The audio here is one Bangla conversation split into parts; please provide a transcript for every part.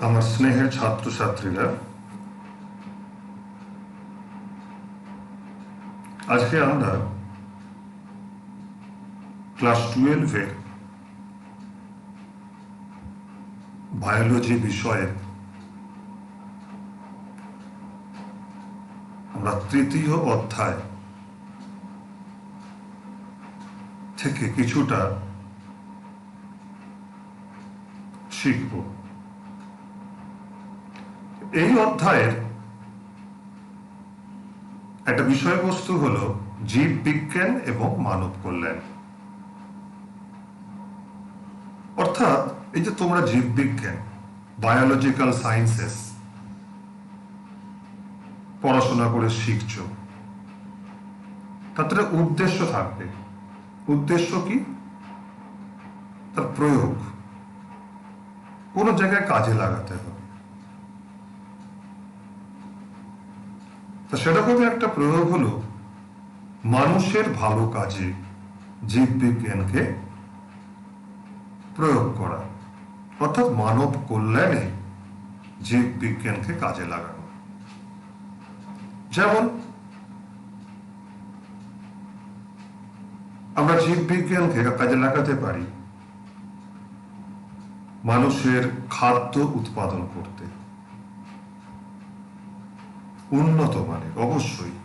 আমার স্নেহের ছাত্রছাত্রীরা, আজকে আমরা ক্লাস 12-এর বায়োলজি বিষয়ে আমরা তৃতীয় অধ্যায় থেকে কিছুটা শিখব। এই অধ্যায়ের একটা বিষয়বস্তু হলো জীব বিজ্ঞান এবং মানব কল্যাণ। অর্থাৎ এই যে তোমরা জীব বিজ্ঞান, বায়োলজিক্যাল সায়েন্সেস পড়াশোনা করে শিখছো, তাতে উদ্দেশ্য থাকবে। উদ্দেশ্য কি? তার প্রয়োগ কোনো জায়গায় কাজে লাগাতে হবে। তা সেরকমই একটা প্রয়োগ হলো মানুষের ভালো কাজে জীব বিজ্ঞানকে প্রয়োগ করা, অর্থাৎ মানব কল্যাণে জীব বিজ্ঞানকে কাজে লাগানো। যেমন আমরা জীব বিজ্ঞানকে কাজে লাগাতে পারি মানুষের খাদ্য উৎপাদন করতে, উন্নত মানের, অবশ্যই।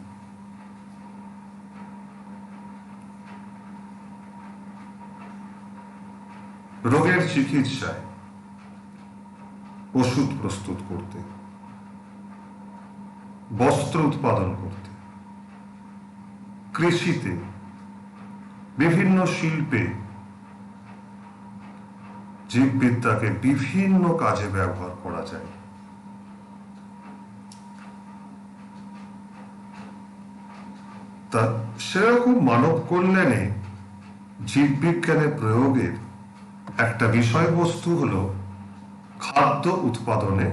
রোগের চিকিৎসায়, ওষুধ প্রস্তুত করতে, বস্ত্র উৎপাদন করতে, কৃষিতে, বিভিন্ন শিল্পে জীববিদ্যাকে বিভিন্ন কাজে ব্যবহার করা যায়। তা সেরকম মানব কল্যাণে জীববিজ্ঞানের প্রয়োগের একটা বিষয়বস্তু হলো খাদ্য উৎপাদনে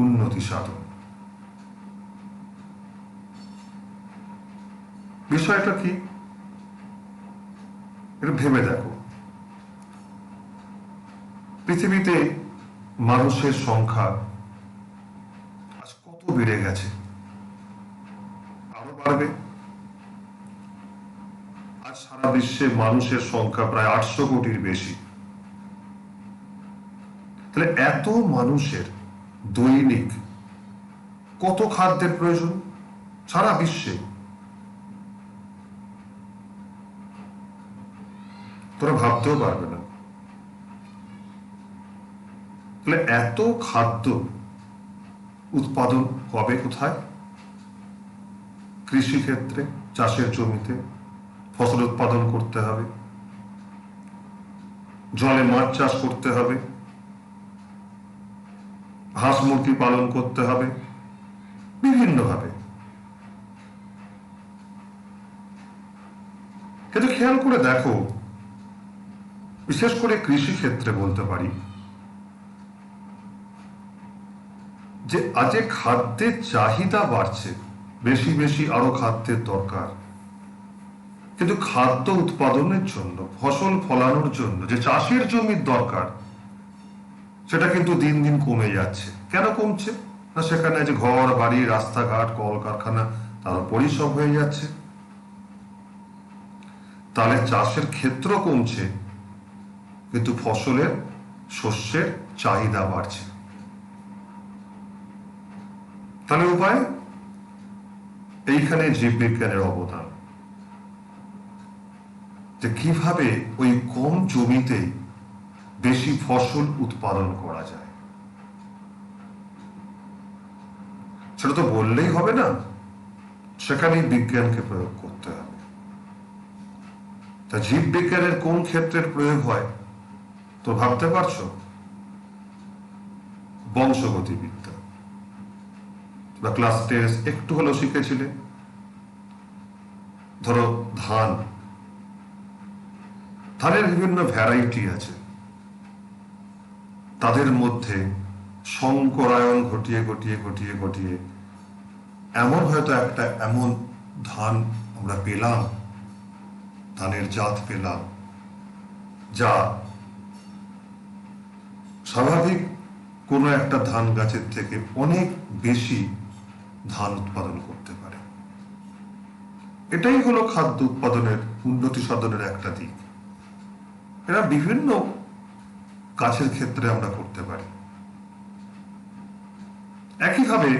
উন্নতি সাধন। বিষয়টা কি এটা ভেবে দেখো। পৃথিবীতে মানুষের সংখ্যা আজ কত বেড়ে গেছে, আরো বাড়বে। আজ সারা বিশ্বে মানুষের সংখ্যা প্রায় 800 কোটির বেশি। তাহলে এত মানুষের দৈনিক কত খাদ্যের প্রয়োজন সারা বিশ্বে? তোরা ভাবতেও পারবে না। তাহলে এত খাদ্য উৎপাদন হবে কোথায়? কৃষি ক্ষেত্রে, চাষের জমিতে ফসল উৎপাদন করতে হবে, জলে মাছ চাষ করতে হবে, হাঁস মুরগি পালন করতে হবে বিভিন্নভাবে। কিন্তু খেয়াল করে দেখো, বিশেষ করে কৃষি ক্ষেত্রে বলতে পারি যে আজ খাদ্যের চাহিদা বাড়ছে, বেশি বেশি আরো খাদ্যের দরকার, কিন্তু খাদ্য উৎপাদনের জন্য, ফসল ফলানোর জন্য যে চাষের জমির দরকার, সেটা কিন্তু দিন দিন কমে যাচ্ছে। কেন কমছে? না সেখানে যে ঘর বাড়ি, রাস্তাঘাট, কলকারখানা তার উপরই সব হয়ে যাচ্ছে। তাহলে চাষের ক্ষেত্র কমছে, কিন্তু ফসলের, শস্যের চাহিদা বাড়ছে। তাহলে উপায়? এইখানে জীববিজ্ঞানের অবদান, যে কিভাবে ওই কম জমিতে বেশি ফসল উৎপাদন করা যায়। সেটা তো বললেই হবে না, সেখানেই বিজ্ঞানকে প্রয়োগ করতে হবে। তা জীব বিজ্ঞানের কোন ক্ষেত্রের প্রয়োগ হয় তো ভাবতে পারছো? বংশগতিবিদ্যা বা ক্লাস 10 একটু হলেও শিখেছিলে। ধরো ধানের বিভিন্ন ভ্যারাইটি আছে, তাদের মধ্যে সংকরায়ন ঘটিয়ে ঘটিয়ে ঘটিয়ে ঘটিয়ে এমন হয়তো একটা এমন ধান আমরা পেলাম, ধানের জাত পেলাম, যা স্বাভাবিক কোনো একটা ধান গাছের থেকে অনেক বেশি ধান উৎপাদন করতে পারে। এটাই হলো খাদ্য উৎপাদনের উন্নতি সাধনের একটা দিক। এরা বিভিন্ন গাছের ক্ষেত্রে আমরা করতে পারি। একইভাবে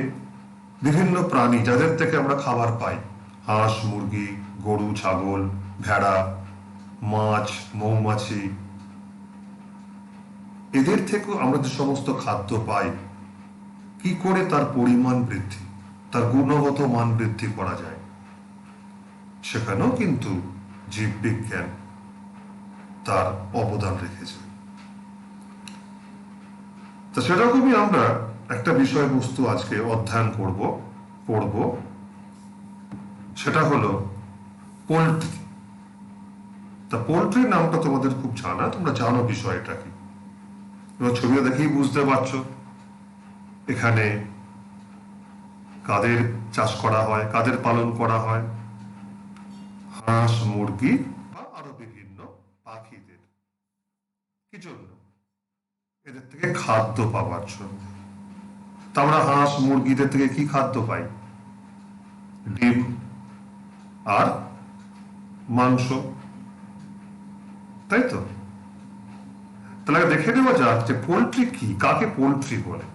বিভিন্ন প্রাণী যাদের থেকে আমরা খাবার পাই, হাঁস, মুরগি, গরু, ছাগল, ভেড়া, মাছ, মৌমাছি, এদের থেকেও আমরা যে সমস্ত খাদ্য পাই, কি করে তার পরিমাণ বৃদ্ধি, তার গুণগত মান বৃদ্ধি করা যায়, সেখানেও কিন্তু জীববিজ্ঞান তার অবদান রেখেছে। তো সেরকমই আমরা একটা বিষয়বস্তু আজকে অধ্যয়ন পড়ব, সেটা হলো পোল্ট্রি। তা পোল্ট্রির নামটা তোমাদের খুব জানা, তোমরা জানো বিষয়টা কি। এবার ছবিটা দেখেই বুঝতে পারছো এখানে কাদের চাষ করা হয়, কাদের পালন করা হয়। হাঁস, মুরগি বা আরো বিভিন্ন পাখিদের। কি জন্য? এদের থেকে খাদ্য পাওয়ার জন্য। তা আমরা হাঁস মুরগিদের থেকে কি খাদ্য পাই? ডিম আর মাংস, তাই তো? তাহলে দেখে নেওয়া যাক যে পোল্ট্রি কি, কাকে পোল্ট্রি বলে।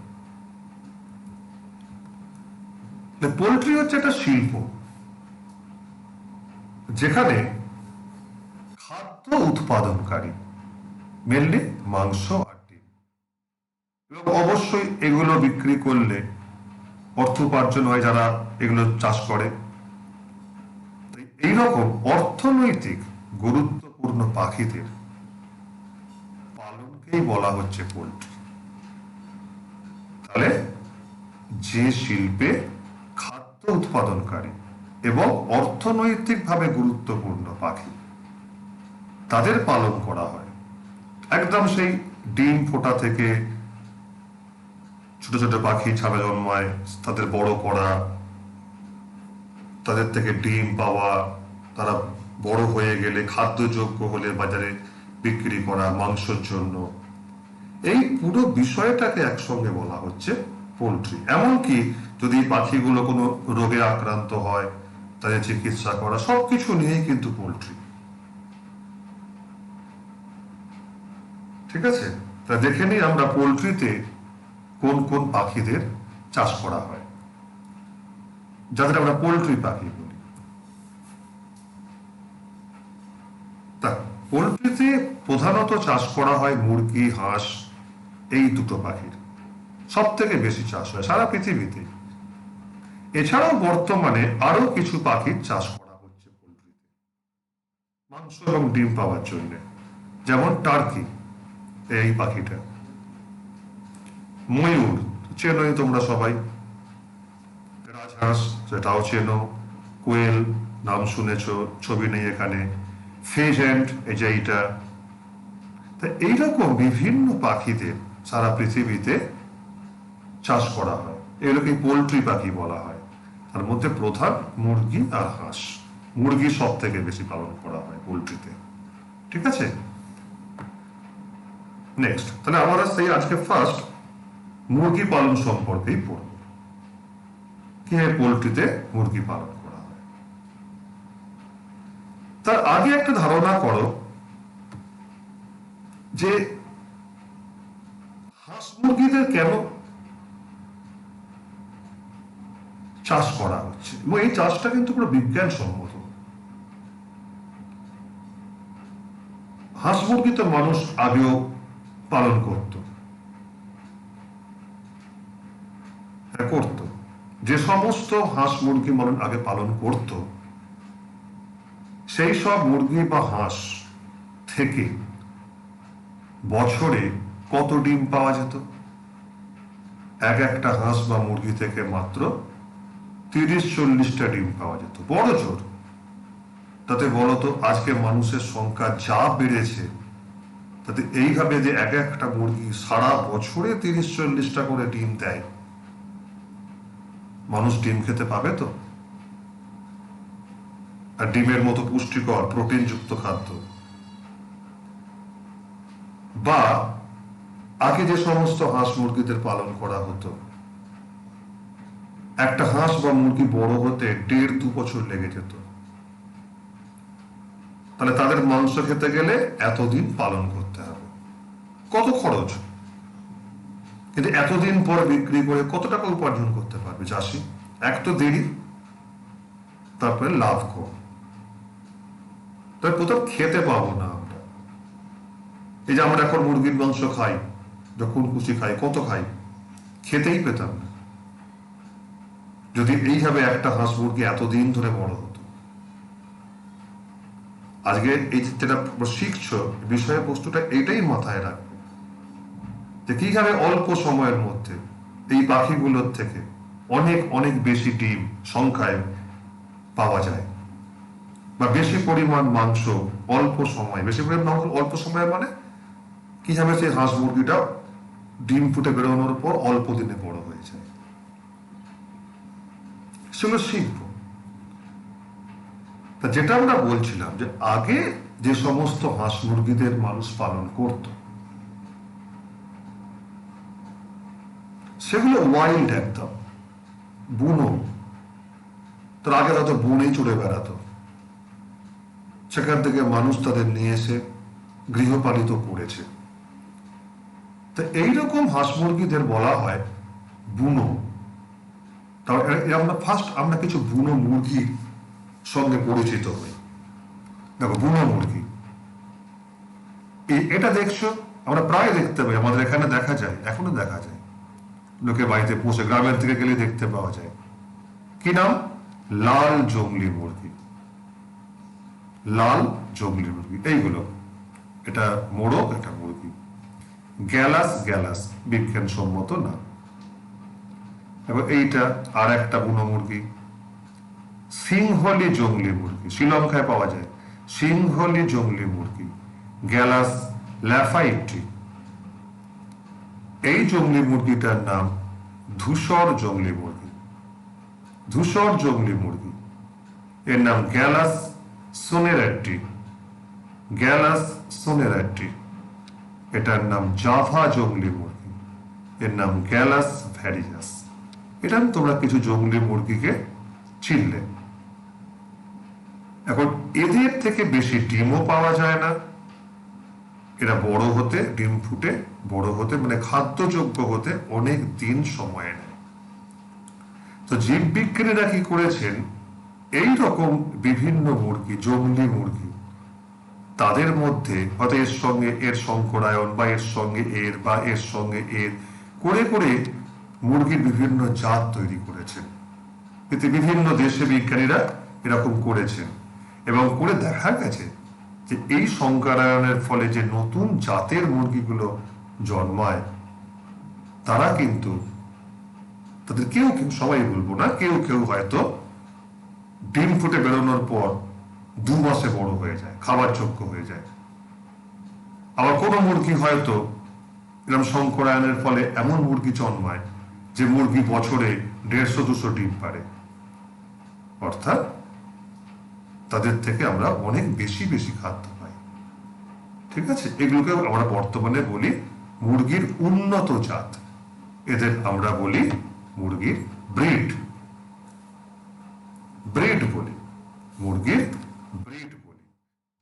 পোল্ট্রি হচ্ছে একটা শিল্প যেখানে খাদ্য উৎপাদনকারী, মেনলি মাংস আর ডিম, এবং অবশ্যই এগুলো বিক্রি করলে অর্থ উপার্জন হয় যারা এগুলো চাষ করে। এইরকম অর্থনৈতিক গুরুত্বপূর্ণ পাখিদের পালনকেই বলা হচ্ছে পোল্ট্রি। তাহলে যে শিল্পে খাদ্য উৎপাদনকারী এবং অর্থনৈতিকভাবে গুরুত্বপূর্ণ পাখি, তাদের পালন করা হয়। একদম সেই ডিম ফোটা থেকে ছোট ছোট পাখি ছাড়া জন্মায়, তাদের বড় করা, তাদের থেকে ডিম পাওয়া, তারা বড় হয়ে গেলে খাদ্যযোগ্য হলে বাজারে বিক্রি করা মাংসের জন্য, এই পুরো বিষয়টাকে একসঙ্গে বলা হচ্ছে পোল্ট্রি। এমনকি যদি পাখিগুলো কোনো রোগে আক্রান্ত হয়, তাদের চিকিৎসা করা, সবকিছু নিয়েই কিন্তু পোল্ট্রি। ঠিক আছে? তা দেখে নিই আমরা পোল্ট্রিতে কোন কোন পাখিদের চাষ করা হয়, যাদের আমরা পোল্ট্রি পাখি বলি। তা পোল্ট্রিতে প্রধানত চাষ করা হয় মুরগি, হাঁস, এই দুটো পাখির সব থেকে বেশি চাষ হয় সারা পৃথিবীতে। এছাড়াও বর্তমানে আরো কিছু পাখির চাষ করা হচ্ছে পোল্ট্রিতে মাংস এবং ডিম পাওয়ার জন্য, যেমন টার্কি, এই পাখিটা, ময়ূর চেনোই তোমরা সবাই, রাজহাঁস সেটাও চেনো, কোয়েল নাম শুনেছ, ছবি নেই এখানে, ফেজেন্ট, এই যে এইটা। তা এইরকম বিভিন্ন পাখিদের সারা পৃথিবীতে চাষ করা হয়, এগুলোকে পোল্ট্রি পাখি বলা হয়। তার মধ্যে প্রধান মুরগি আর হাঁস। মুরগি সব থেকে বেশি পালন করা হয় পোল্ট্রিতে। ঠিক আছে? নেক্সট, তাহলে আমরা সেই আজকে ফার্স্ট মুরগি পালন সম্পর্কেই পড়ব, কিভাবে পোল্ট্রিতে মুরগি পালন করা হয়। তার আগে একটা ধারণা করো যে হাঁস মুরগিদের কেন চাষ করা হচ্ছে, এবং এই চাষটা কিন্তু পুরো বিজ্ঞানসম্মত। হাঁস মুরগি তো মানুষ আগেও পালন করত, যে সমস্ত হাঁস মুরগি মানুষ আগে পালন করত, সেই সব মুরগি বা হাঁস থেকে বছরে কত ডিম পাওয়া যেত? একটা হাঁস বা মুরগি থেকে মাত্র 30-40টা ডিম পাওয়া যেত, বড় জোর। তাতে বলতো আজকে মানুষের সংখ্যা যা বেড়েছে, তাতে এইভাবে যে একটা মুরগি সারা বছরে 30-40টা করে ডিম দেয়, মানুষ ডিম খেতে পাবে তো? আর ডিমের মতো পুষ্টিকর প্রোটিনযুক্ত খাদ্য, বা আগে যে সমস্ত হাঁস মুরগিদের পালন করা হতো, একটা হাঁস বা মুরগি বড় হতে 1.5-2 বছর লেগে যেত। তাহলে তাদের মাংস খেতে গেলে এতদিন পালন করতে হবে, কত খরচ। কিন্তু এতদিন পর বিক্রি করে কত টাকা উপার্জন করতে পারবে চাষি? এক তো দেরি, তারপরে লাভ কম। তাই কোথাও খেতে পাবো না আমরা। এই যে আমরা এখন মুরগির মাংস খাই, যখন খুশি খাই, কত খাই, খেতেই পেতাম না যদি এইভাবে একটা হাঁস মুরগি এতদিন ধরে বড় হতো। আজকে এই যেটা শিখছো বিষয়বস্তুটা এইটাই মাথায় রাখবে, যে কিভাবে অল্প সময়ের মধ্যে এই পাখিগুলোর থেকে অনেক অনেক বেশি ডিম সংখ্যায় পাওয়া যায়, বা বেশি পরিমাণ মাংস অল্প সময়, বেশি পরিমাণ মাংস অল্প সময় মানে কিভাবে সেই হাঁস মুরগিটা ডিম ফুটে বেরোনোর পর অল্প দিনে বড় হয়ে যায়, সেগুলো শিখবো। তা যেটা আমরা বলছিলাম যে আগে যে সমস্ত হাঁস মুরগিদের মানুষ পালন করত, সেগুলো ওয়াইল্ড, একদম বুনো। তার আগে তাদের বনেই চড়ে বেড়াতো, সেখান থেকে মানুষ তাদের নিয়ে এসে গৃহপালিত করেছে। তো এইরকম হাঁস মুরগিদের বলা হয় বুনো। আমরা কিছু বুনো মুরগির সঙ্গে পরিচিত হই। দেখো, বুনো মুরগি এটা দেখছো, আমরা প্রায় দেখতে পাই, আমাদের এখানে দেখা যায়, এখনো দেখা যায়, লোকে বাড়িতে পোষে, গ্রামের থেকে গেলে দেখতে পাওয়া যায়। কি নাম? লাল জংলি মুরগি। লাল জংলি মুরগি এইগুলো, এটা মোরগ, এটা মুরগি। গ্যালাস, গ্যালাস বিজ্ঞানসম্মত না। এবং এইটা আর একটা বুনো মুরগি, সিংহলি জংলি মুরগি, শ্রীলঙ্কায় পাওয়া যায় সিংহলি জংলি মুরগি, গ্যালাস ল্যাফাইটি। এই জংলি মুরগিটার নাম ধূসর জংলি মুরগি। ধূসর জংলি মুরগি, এর নাম গ্যালাস সোনেরাটি। গ্যালাস সোনেরাটি। এটার নাম জাভা জংলি মুরগি, এর নাম গ্যালাস ভ্যারিয়াস। এটা তোমরা কিছু জংলি মুরগিকে চিনলে। এখন এদের থেকে বেশি ডিমও পাওয়া যায় না। এরা বড় হতে, ডিম ফুটে বড় হতে, মানে খাদ্যযোগ্য হতে অনেক দিন সময় নেয়। তো জীববিজ্ঞানীরা কি করেছেন, এই রকম বিভিন্ন মুরগি, জংলি মুরগি, তাদের মধ্যে হয়তো এর সঙ্গে এর সংকরায়ন, বা এর সঙ্গে এর, বা এর সঙ্গে এর করে করে মুরগির বিভিন্ন জাত তৈরি করেছেন। এতে বিভিন্ন দেশে বিজ্ঞানীরা এরকম করেছেন, এবং করে দেখা গেছে যে এই সংকরায়নের ফলে যে নতুন জাতের মুরগিগুলো জন্মায়, তারা কিন্তু তাদের কেউ কেউ, সবাই বলবো না, কেউ কেউ হয়তো ডিম ফুটে বেরোনোর পর 2 মাসে বড় হয়ে যায়, খাবার যোগ্য হয়ে যায়। আবার কোনো মুরগি হয়তো এরকম সংকরায়নের ফলে এমন মুরগি জন্মায় যে মুরগি বছরে 150-200 ডিম পারে। অর্থাৎ তাদের থেকে আমরা অনেক বেশি বেশি খাদ্য পাই। ঠিক আছে, এগুলোকে আমরা বর্তমানে বলি মুরগির উন্নত জাত। এদের আমরা বলি মুরগির ব্রিড। ব্রিড বলি, মুরগির ব্রিড বলি।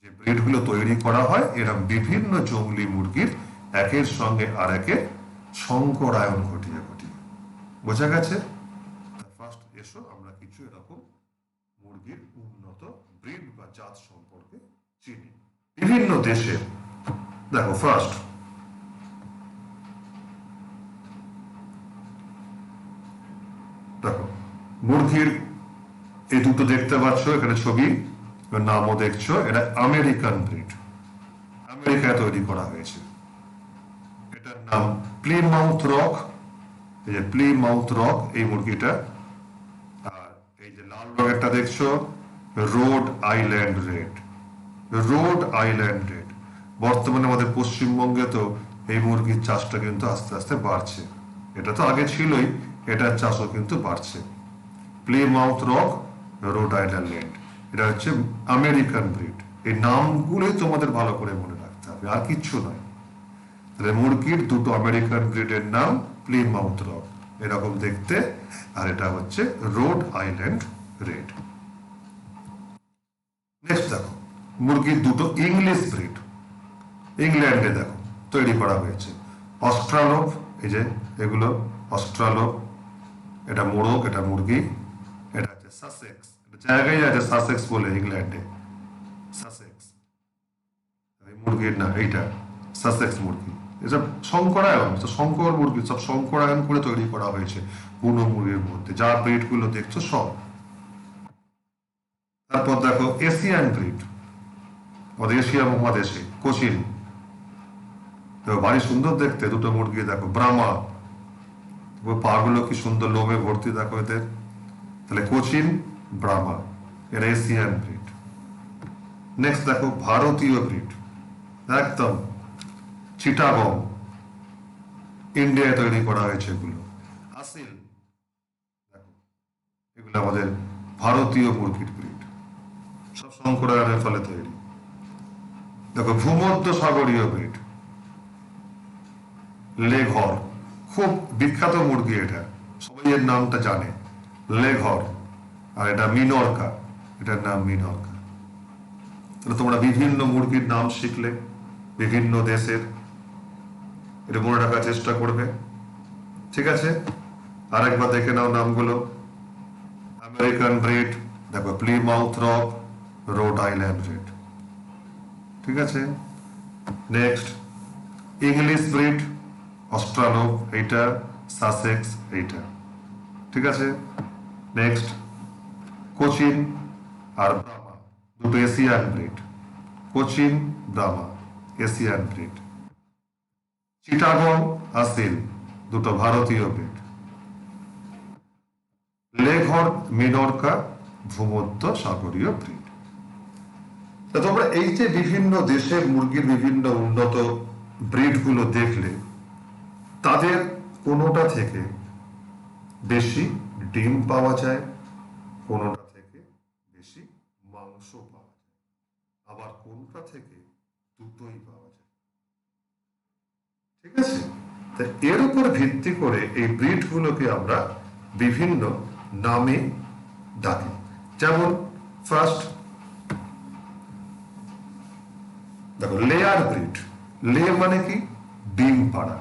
যে ব্রিডগুলো তৈরি করা হয় এরকম বিভিন্ন জংলি মুরগির একের সঙ্গে আর একের সংকরায়ন ঘটিয়ে ঘটিয়ে। বোঝা গেছে? ফার্স্ট এসো আমরা কিছু এরকম মুরগির উন্নত ব্রিড বা জাত সম্পর্কে চিনি বিভিন্ন দেশে। দেখো, ফার্স্ট দেখো, মুরগির এই দুটো দেখতে পাচ্ছ এখানে ছবি, নামও দেখছো, এটা আমেরিকান ব্রিড, আমেরিকায় তৈরি করা হয়েছে। এটার নাম প্লিমাউথ রক। এই যে প্লিমাউথ রক, এই মুরগিটা। আর এই যে লাল রঙেরটা দেখছো, road island red. Road island red. বর্তমানে আমাদের পশ্চিমবঙ্গে তো এই মুরগির চাষটা কিন্তু আস্তে আস্তে বাড়ছে। এটা তো আগে ছিলই, এটার চাষও কিন্তু বাড়ছে। Plymouth rock, road island red, এটা হচ্ছে আমেরিকান ব্রিড। এই নামগুলোই তোমাদের ভালো করে মনে রাখতে হবে, আর কিচ্ছু নয়। মুরগির দুটো আমেরিকান ব্রিডের নাম প্লিমাউথ রক, এরকম দেখতে, আর এটা হচ্ছে রোড আইল্যান্ড রেড। নেক্সট দেখো মুরগির দুটো ইংলিশ ব্রিড, ইংল্যান্ডে দেখো তৈরি করা হয়েছে। অস্ট্রালোপ, এই যে এগুলো অস্ট্রালোপ, এটা মোরগ, এটা মুরগি, এটা হচ্ছে সাসেক্স, জায়গায় আছে সাসেক্স বলে ইংল্যান্ডে, সাসেক্স মুরগির না, এইটা সাসেক্স মুরগি। এসব সংকরায়ন, সংকর মুরগি, সব সংকরায়ন করে তৈরি করা হয়েছে বুনো মুরগির মধ্যে, যা ব্রিড গুলো দেখছো সব। তারপর দেখো এশিয়ান ব্রিড, আমাদের এশিয়া মহাদেশে কোচিন, ভারী সুন্দর দেখতে দুটো মুরগি, দেখো ব্রাহ্মা, পা গুলো কি সুন্দর লোমে ভর্তি দেখো এদের, তাহলে কোচিন ব্রাহ্মা, এরা এশিয়ান ব্রিড। নেক্সট দেখো ভারতীয় ব্রিড, একদম চিটাগং, ইন্ডিয়ায় তৈরি করা হয়েছে এগুলো। আসিল, দেখো এগুলো আমাদের ভারতীয় মুরগির ব্রিড, সব সংকরায়নের ফলে তৈরি। দেখো ভূমধ্য সাগরীয় ব্রিড, লেঘর, খুব বিখ্যাত মুরগি, এটা সবাই এর নামটা জানে, লেঘর। আর এটা মিনরকা, এটার নাম মিনরকা। তাহলে তোমরা বিভিন্ন মুরগির নাম শিখলে বিভিন্ন দেশের, এটা মনে রাখার চেষ্টা করবে, ঠিক আছে? আরেকবার দেখে নাও নামগুলো। আমেরিকান ব্রিড, দেখো Plymouth rock, road island red, ঠিক আছে? নেক্সট ইংলিশ ব্রিড, অস্ট্রালোপ এইটা, সাসেক্স এইটা, ঠিক আছে? নেক্সট কোচিন আর ব্রাহ্মা, দুটো Asian breed, Cochin Brahma Asian breed. Chittagong আসিল, দুটো ভারতীয় ব্রিড। লেঘর মিনরকা ভূমধ্য সাগরীয় ব্রিড। তোমরা এই যে বিভিন্ন দেশের মুরগির বিভিন্ন উন্নত ব্রিড গুলো দেখলে, তাদের কোনোটা থেকে বেশি ডিম পাওয়া যায়, কোনোটা থেকে বেশি মাংস পাওয়া যায়, আবার কোনোটা থেকে দুটোই পাওয়া যায়, ঠিক আছে? এর উপর ভিত্তি করে এই ব্রিড গুলোকে আমরা বিভিন্ন নামে ডাকি। যেমন ফার্স্ট দেখো লেয়ার ব্রিড, লে মানে কি ডিম পাড়া,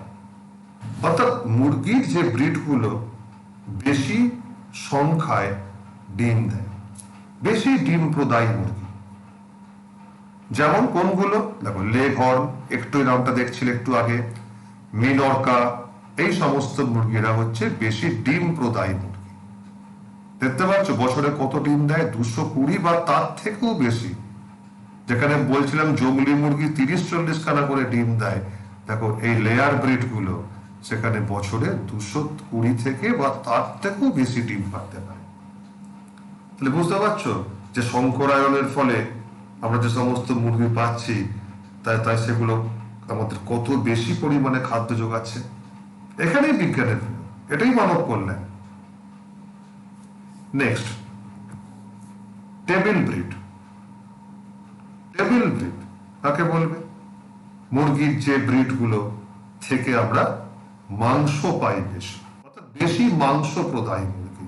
অর্থাৎ মুরগির যে ব্রিড গুলো বেশি সংখ্যায় ডিম দেয়, বেশি ডিম প্রদায়ী মুরগি। যেমন কোনগুলো দেখো, লেঘর্ন, একটু নামটা দেখছিলে একটু আগে, মিনরকা, এই সমস্ত মুরগিরা হচ্ছে বেশি ডিম প্রদায়ী মুরগি। দেখতে পাচ্ছ বছরে কত ডিম দেয়, 220 বা তার থেকেও বেশি। যেখানে বলছিলাম জংলি মুরগি 30-40 খানা করে ডিম দেয়, দেখো এই লেয়ার ব্রিড গুলো সেখানে বছরে 220 থেকে বা তার থেকেও বেশি ডিম পারতে পারে। তাহলে বুঝতে পারছো যে সংকরায়নের ফলে আমরা যে সমস্ত মুরগি পাচ্ছি, তাই সেগুলো আমাদের কত বেশি পরিমাণে খাদ্য যোগাচ্ছে। এখানেই বিজ্ঞানের, এটাই মানব কল্যাণ। Next table breed, table breed কাকে বলবে? মুরগির যে ব্রিড গুলো থেকে আমরা মাংস পাই বেশি, অর্থাৎ বেশি মাংস প্রদায়ী মুরগি।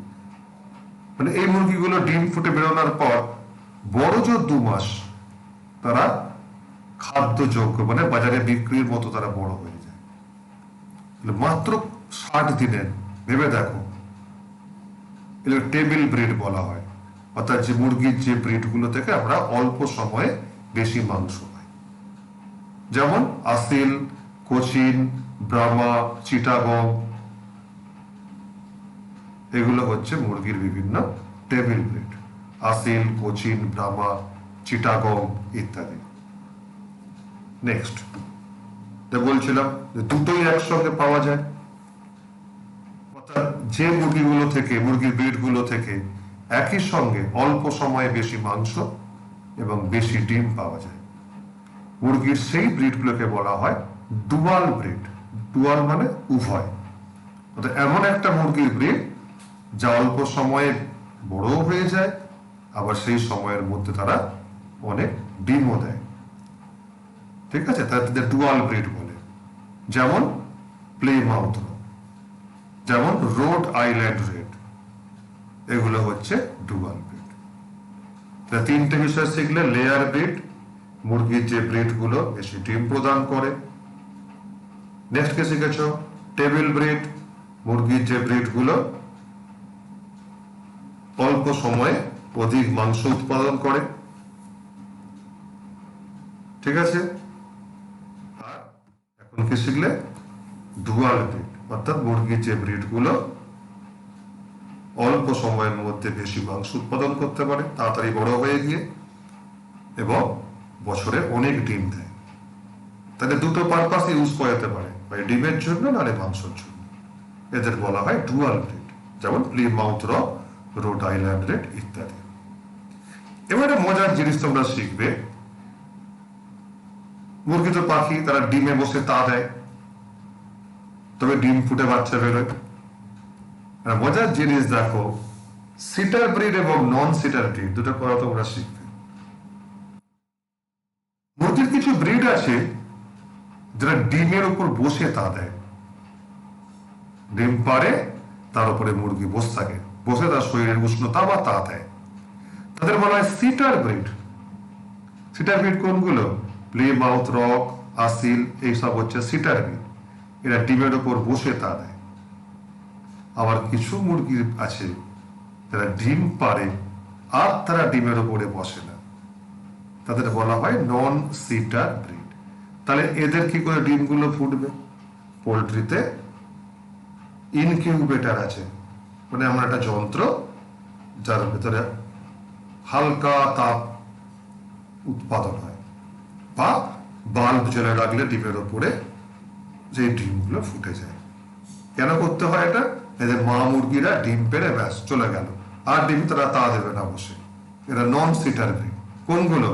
মানে এই মুরগিগুলো ডিম ফুটে বেরোনোর পর বড় জোর 2 মাস তারা খাদ্যযোগ্য, মানে বাজারে বিক্রির মতো তারা বড় হয়ে যায়। মাত্র 60 দিনের, ভেবে দেখো, টেবিল ব্রিড বলা হয়। অর্থাৎ যে মুরগির যে ব্রিড গুলো থেকে আমরা অল্প সময়ে বেশি মাংস পাই। যেমন আসিল, কোচিন, ব্রাহ্মা, চিটাগং, এগুলো হচ্ছে মুরগির বিভিন্ন টেবিল ব্রিড। আসিল, কোচিন, ব্রাহ্মা, চিটাগং ইত্যাদি। নেক্সট বলছিলাম যে দুটোই একসঙ্গে পাওয়া যায়, অর্থাৎ যে মুরগিগুলো থেকে, মুরগির ব্রিড গুলো থেকে একই সঙ্গে অল্প সময়ে বেশি মাংস এবং বেশি ডিম পাওয়া যায়, মুরগির সেই ব্রিড গুলোকে বলা হয় ডুয়াল ব্রিড। ডুয়াল মানে উভয়, অর্থাৎ এমন একটা মুরগির ব্রিড যা অল্প সময়ে বড় হয়ে যায়, আবার সেই সময়ের মধ্যে তারা অনেক ডিমও দেয়, ঠিক আছে? তাদের ডুয়াল ব্রিড বলে। যেমন প্লেমাউথ রোগ, যেমন রোড আইল্যান্ড রেড, এগুলো হচ্ছে ডুয়াল ব্রিড। তিনটে বিষয় শিখলে, লেয়ার ব্রিড, মুরগির যে ব্রিড গুলো বেশি ডিম প্রদান করে। নেক্সট কে শিখেছ টেবিল ব্রিড, মুরগির যে ব্রিড গুলো অল্প সময়ে অধিক মাংস উৎপাদন করে। ঠিক আছে, আর এখন কি শিখলে ডুয়াল ব্রিড, অর্থাৎ মুরগির যে ব্রিড গুলো অল্প সময়ের মধ্যে বেশি মাংস উৎপাদন করতে পারে, তাড়াতাড়ি বড় হয়ে গিয়ে, এবং বছরে অনেক ডিম দেয়। তাহলে দুটো পারপাস ইউজ করাতে পারে, হয় ডিমের জন্য নাহলে মাংসের জন্য। এদের বলা হয় ডুয়াল ব্রিড, যেমন Plymouth rock, road island red ইত্যাদি। এবারে মজার জিনিস তোমরা শিখবে, মুরগি তো পাখি, তারা ডিমে বসে তা দেয়, তবে ডিম ফুটে বাচ্চা বেরোয়। মজার জিনিস দেখো, সিটার ব্রিড এবং নন সিটার ব্রিড দুটো পড়া তোমরা শিখবে। মুরগির কিছু ব্রিড আছে যারা ডিমের উপর বসে তা দেয়, ডিম পারে, তার উপরে মুরগি বসে থাকে, বসে তার শরীরের উষ্ণতা বা তা দেয়, তাদের বলা হয় সিটার ব্রিড। সিটার ব্রিড কোনগুলো? প্লিমাউথ রক, আসিল, এইসব হচ্ছে সিটার ব্রিড, এরা ডিমের উপর বসে তা দেয়। আবার কিছু মুরগি আছে যারা ডিম পারে আর তারা ডিমের উপরে বসে না, তাদের বলা হয় নন সিটার ব্রিড। তাহলে এদের কি করে ডিমগুলো ফুটবে? পোল্ট্রিতে ইনকিউবেটর আছে, মানে আমরা একটা যন্ত্র যার ভেতরে হালকা তাপ উৎপাদন হয়, বা বাল্ব জ্বলে রাখলে ডিমের উপরে যে ডিমগুলো ফুটে যায়। কেন করতে হয় এটা? এদের মা মুরগিরা ডিম পেড়ে ব্যাস চলে গেল, আর ডিম তারা তা দেবে না বসে। এরা নন সিটার ব্রিড। কোনগুলো?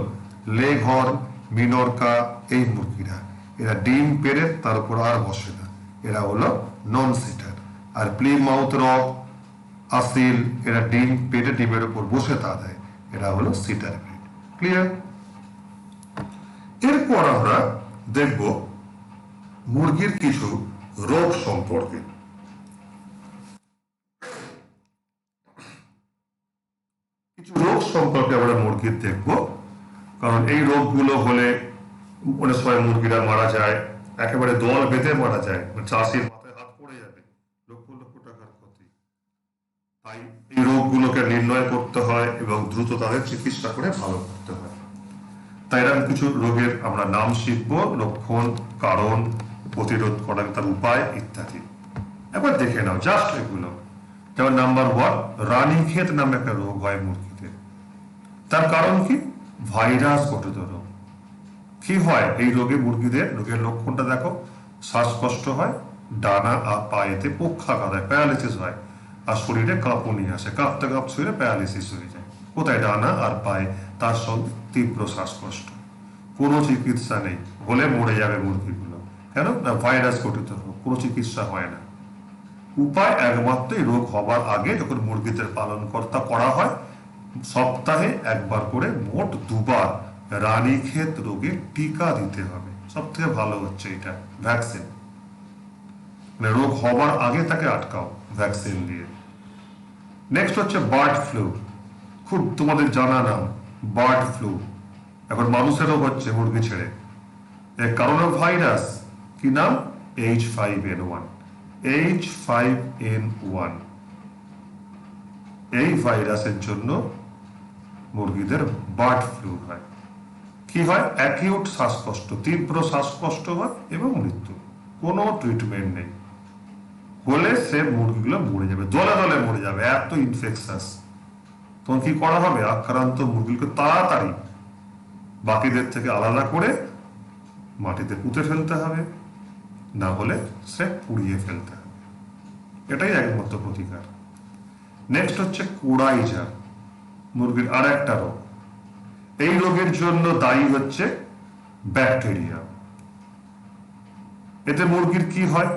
লেঘর, মিনরকা, এই মুরগিরা, এরা ডিম পেড়ে তার উপর আর বসে না, এরা হলো নন সিটার। আর প্লিমাউথ রক, আসিল, এরা ডিম পেড়ে ডিমের উপর বসে তা দেয়, এরা হলো সিটার ব্রিড। ক্লিয়ার? এরপর আমরা দেখব মুরগির কিছু রোগ সম্পর্কে। কিছু রোগ সম্পর্কে আমরা মুরগির দেখব, কারণ এই রোগগুলো হলে অনেক সময় মুরগিরা মারা যায়, একেবারে দল বেঁধে মারা যায়, চাষির মাথায় হাত পড়ে যাবে, লক্ষ লক্ষ টাকার ক্ষতি। তাই এই রোগগুলোকে নির্ণয় করতে হয় এবং দ্রুত তাদের চিকিৎসা করে ভালো করতে হয়। তাই এরকম কিছু রোগের আমরা নাম শিখব, লক্ষণ, কারণ, প্রতিরোধ করার তার উপায় ইত্যাদি। একবার দেখে নাও জাস্ট এগুলো। যেমন নাম্বার 1, রানীক্ষেত নামে একটা রোগ হয় মুরগিতে। তার কারণ কি? ভাইরাস ঘটিত রোগ। কি হয় এই রোগে? মুরগিদের রোগের লক্ষণটা দেখো, শ্বাসকষ্ট হয়, ডানা আর পায়েতে পক্ষাঘাত হয়, প্যারালিসিস হয়, আর শরীরে কাঁপুনি আসে, কাঁপতে কাঁপতে শরীরে প্যারালিসিস হয়ে যায়। কোথায়? ডানা আর পায়ে, তার সঙ্গে তীব্র শ্বাসকষ্ট। কোনো চিকিৎসা নেই, হলে মরে যাবে মুরগিগুলো। কেন? না, ভাইরাস ঘটিত রোগ, কোনো চিকিৎসা হয় না। উপায় একমাত্র এই রোগ হবার আগে যখন মুরগিদের পালন করা হয়, সপ্তাহে একবার করে মোট 2 বার রানীক্ষেত রোগের টিকা দিতে হবে। সব থেকে ভালো হচ্ছে এটা ভ্যাকসিন, মানে রোগ হবার আগে তাকে আটকাও ভ্যাকসিন দিয়ে। নেক্সট হচ্ছে বার্ড ফ্লু, খুব তোমাদের জানা নাম বার্ড ফ্লু। এখন মানুষেরও হচ্ছে মুরগি ছেড়ে, এর কারণ ভাইরাস, কি নাম? H5N1। H5N1 এই ভাইরাসের জন্য মুরগিদের বার্ড ফ্লু হয়। কি হয়? অ্যাকিউট শ্বাসকষ্ট, তীব্র শ্বাসকষ্ট হয় এবং মৃত্যু, কোনো ট্রিটমেন্ট নেই। হলে সে মুরগিগুলো মরে যাবে, দলে দলে মরে যাবে, এত ইনফেকশাস। তখন কি করা হবে? আক্রান্ত মুরগিকে তাড়াতাড়ি বাকিদের থেকে আলাদা করে মাটিতে পুঁতে ফেলতে হবে, না হলে সে পুড়িয়ে ফেলতে হবে। এটাই একমাত্র প্রতিকার। নেক্সট হচ্ছে কোড়াইজা, মুরগির আর একটা রোগ। এই রোগের জন্য দায়ী হচ্ছে ব্যাকটেরিয়া। এতে মুরগির কি হয়?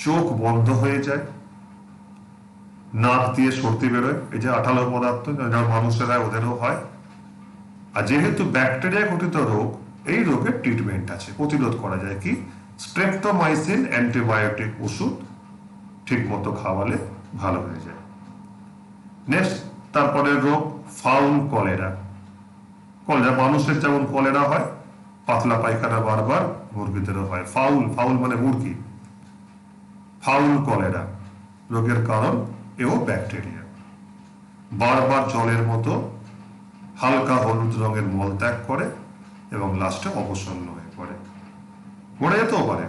চোখ বন্ধ হয়ে যায়, নাক দিয়ে সর্দি বেরোয়, এই যে আঠালো পদার্থ, যারা মানুষেরা ওদেরও হয়। আর যেহেতু ব্যাকটেরিয়া ঘটিত রোগ, এই রোগের ট্রিটমেন্ট আছে, প্রতিরোধ করা যায়। কি? স্ট্রেপ্টোমাইসিন অ্যান্টিবায়োটিক ওষুধ ঠিক মতো খাওয়ালে ভালো হয়ে যায়। নেক্সট, তারপরে রোগ ফাউল কলেরা। কলেরা মানুষের যেমন কলেরা হয়, পাতলা পায়খানা বারবার, মুরগিদেরও হয় ফাউল। ফাউল মানে মুরগি। ফাউল কলেরা রোগের কারণ এও ব্যাকটেরিয়া। বারবার জলের মতো হালকা হলুদ রঙের মল ত্যাগ করে এবং লাস্টে অবসন্ন হয়ে পড়ে, মরে যেতেও পারে।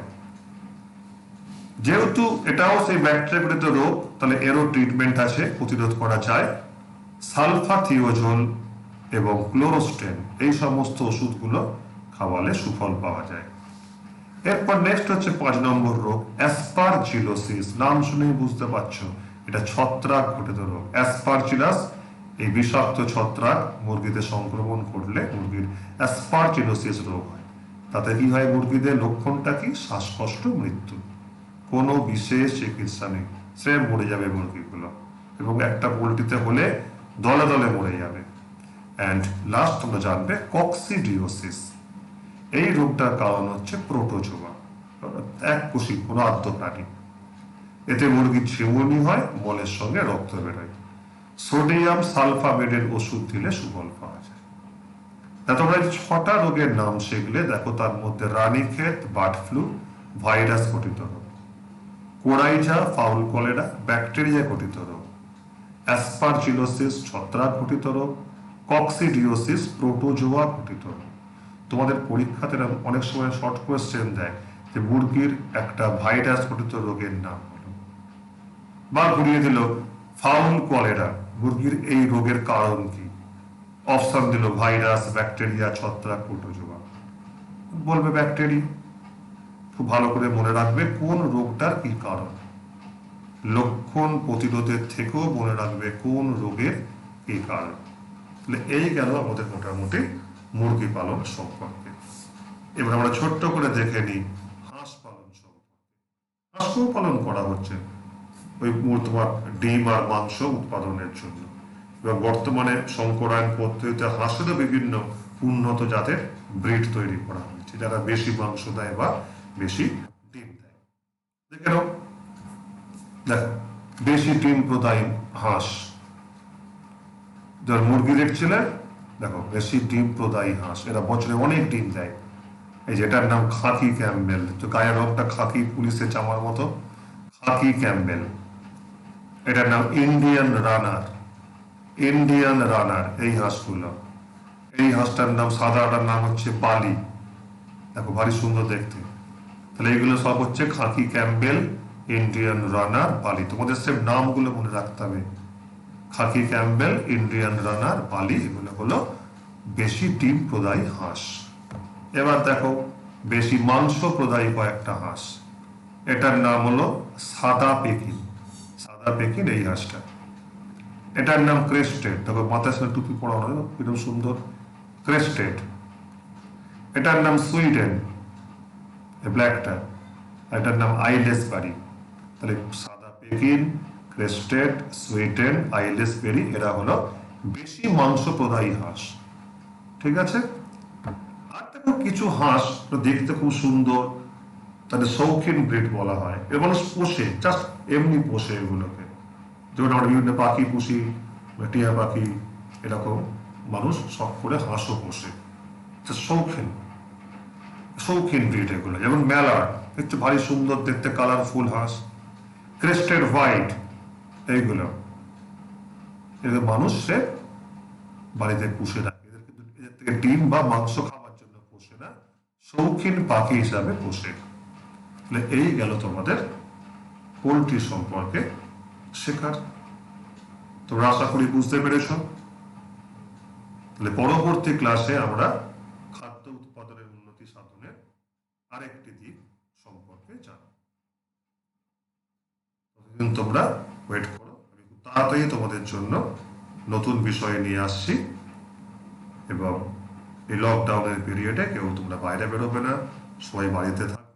যেহেতু এটাও সেই ব্যাকটেরিয়াজনিত রোগ, তাহলে এরও ট্রিটমেন্ট আছে, প্রতিরোধ করা যায়। সালফাথিওজোল এবং ক্লোরোস্টেন এই সমস্ত ওষুধগুলো খাওয়ালে সুফল পাওয়া যায়। এরপর নেক্সট হচ্ছে 5 নম্বর রোগ অ্যাসপারজিলোসিস। নাম শুনেই বুঝতে পারছো এটা ছত্রাক ঘটিত রোগ। অ্যাসপারজিলাস, এই বিষাক্ত ছত্রাক মুরগিতে সংক্রমণ করলে মুরগির অ্যাসপারজিলোসিস রোগ হয়। তাতে কি হয়, মুরগিদের লক্ষণটা কি? শ্বাসকষ্ট, মৃত্যু। কোনো বিশেষ চিকিৎসা নেই, সে মরে যাবে মুরগিগুলো, এবং একটা পোলট্রিতে হলে দলে দলে মরে যাবে। অ্যান্ড লাস্ট তোমরা জানবে কক্সিডিওসিস। এই রোগটার কারণ হচ্ছে প্রোটোজোয়া, এককোষী কোনো আদ্য প্রাণী। এতে মুরগির ঝিমুনি হয়, মলের সঙ্গে রক্ত বেরোয়। সোডিয়াম সালফামেটের ওষুধ দিলে সুফল পাওয়া যায়। তোমরা 6টা রোগের নাম শিখলে, দেখো তার মধ্যে রানীক্ষেত বার্ড ফ্লু ভাইরাস ঘটিত রোগ, কোরাইজা ফাউল কলেরা ব্যাকটেরিয়া ঘটিত রোগ, অ্যাসপারজিলোসিস ছত্রাক ঘটিত রোগ, কক্সিডিওসিস প্রোটোজোয়া ঘটিত রোগ। তোমাদের পরীক্ষাতে অনেক সময় শর্ট কোয়েশ্চেন দেয় যে মুরগির একটা ভাইরাস ঘটিত রোগের নাম হলো, বা ঘুরিয়ে দিল ফাউল কলেরা, মুরগির এই রোগের কারণ কি? অপশন দিল ভাইরাস, ব্যাকটেরিয়া, ছত্রাক, প্রোটোজোয়া। বলবে ব্যাকটেরিয়া। খুব ভালো করে মনে রাখবে কোন রোগটার কি কারণ। লক্ষণ প্রতিরোধের থেকেও মনে রাখবে কোন রোগের কি কারণ। তাহলে এই গেল আমাদের মোটামুটি মুরগি পালন সম্পর্কে। এবার আমরা ছোট্ট করে দেখে নিই হাঁস পালন সম্পর্কে। হাঁসও পালন করা হচ্ছে ওই তোমার ডিম আর মাংস উৎপাদনের জন্য, এবং বর্তমানে সংকরায়ন পদ্ধতিতে হাঁসেরও বিভিন্ন উন্নত জাতের ব্রিড তৈরি করা হয়েছে, যারা বেশি মাংস দেয় বা বেশি ডিম দেয়। দেখে নাও, দেখো বেশি ডিম প্রদায়ী হাঁস, যার মুরগি দেখছিলে, দেখো বেশি ডিম প্রদায়ী হাঁস, এরা বছরে অনেক ডিম দেয়। এই যেটার নাম খাকি ক্যাম্বেল, তো গায়ের রংটা খাকি পুলিশের জামার মতো, খাকি ক্যাম্বেল। এটার নাম ইন্ডিয়ান রানার। ইন্ডিয়ান রানার এই হাঁসগুলো। এই হাঁসটার নাম, সাদাটার নাম হচ্ছে বালি। দেখো ভারী সুন্দর দেখতে। তাহলে এগুলো সব হচ্ছে খাকি ক্যাম্বেল, ইন্ডিয়ান রানার, বালি। তোমাদের সব নামগুলো মনে রাখতে হবে। খাকি ক্যাম্বেল, ইন্ডিয়ান রানার, বালি, এগুলো হলো বেশি ডিম প্রদায়ী হাঁস। এবার দেখো বেশি মাংস প্রদায়ী কয়েকটা হাঁস। এটার নাম হলো সাদা পেকিন। সাদা পেকিন এই হাঁসটা। এটার নাম ক্রেস্টেড। দেখো মাথার সাথে টুপি পরানো, এরকম সুন্দর, ক্রেস্টেড। এটার নাম সুইডেন, ব্ল্যাকটা। এটার নাম আইলেস বেরি। তাহলে সাদা পেকিন, ক্রেস্টেড, সুইডেন, আইলেস বেরি, এরা হলো বেশি মাংস প্রদায়ী হাঁস। ঠিক আছে। আর দেখো কিছু হাঁস দেখতে খুব সুন্দর, তাদের শৌখিন ব্রিড বলা হয়। এর মানুষ পোষে, জাস্ট এমনি পোষে এগুলোকে। যেমন আমরা বিভিন্ন পাখি পুষি, টিয়া পাখি, এরকম মানুষ শখ করে হাঁসও পোষে, শৌখিন শৌখিন ব্রিড এগুলো। যেমন ম্যালার্ড, একটু ভারী সুন্দর দেখতে, কালারফুল হাঁস। ক্রেস্টেড হোয়াইট, এইগুলো এদের মানুষ সে বাড়িতে পুষে রাখে। এদের কিন্তু এদের থেকে ডিম বা মাংস খাওয়ার জন্য পোষে না, শৌখিন পাখি হিসাবে পোষে। তাহলে এই গেল তোমাদের পোল্ট্রি সম্পর্কে শেখার। তোমরা আশা করি বুঝতে পেরেছ। তাহলে পরবর্তী ক্লাসে আমরা খাদ্য উৎপাদনের উন্নতি সাধনের আরেকটি দিক সম্পর্কে জানব। তোমরা ওয়েট করো, আমি খুব তাড়াতাড়ি তোমাদের জন্য নতুন বিষয় নিয়ে আসছি। এবং এই লকডাউনের পিরিয়ডে কেউ তোমরা বাইরে বেরোবে না, সবাই বাড়িতে থাকবে।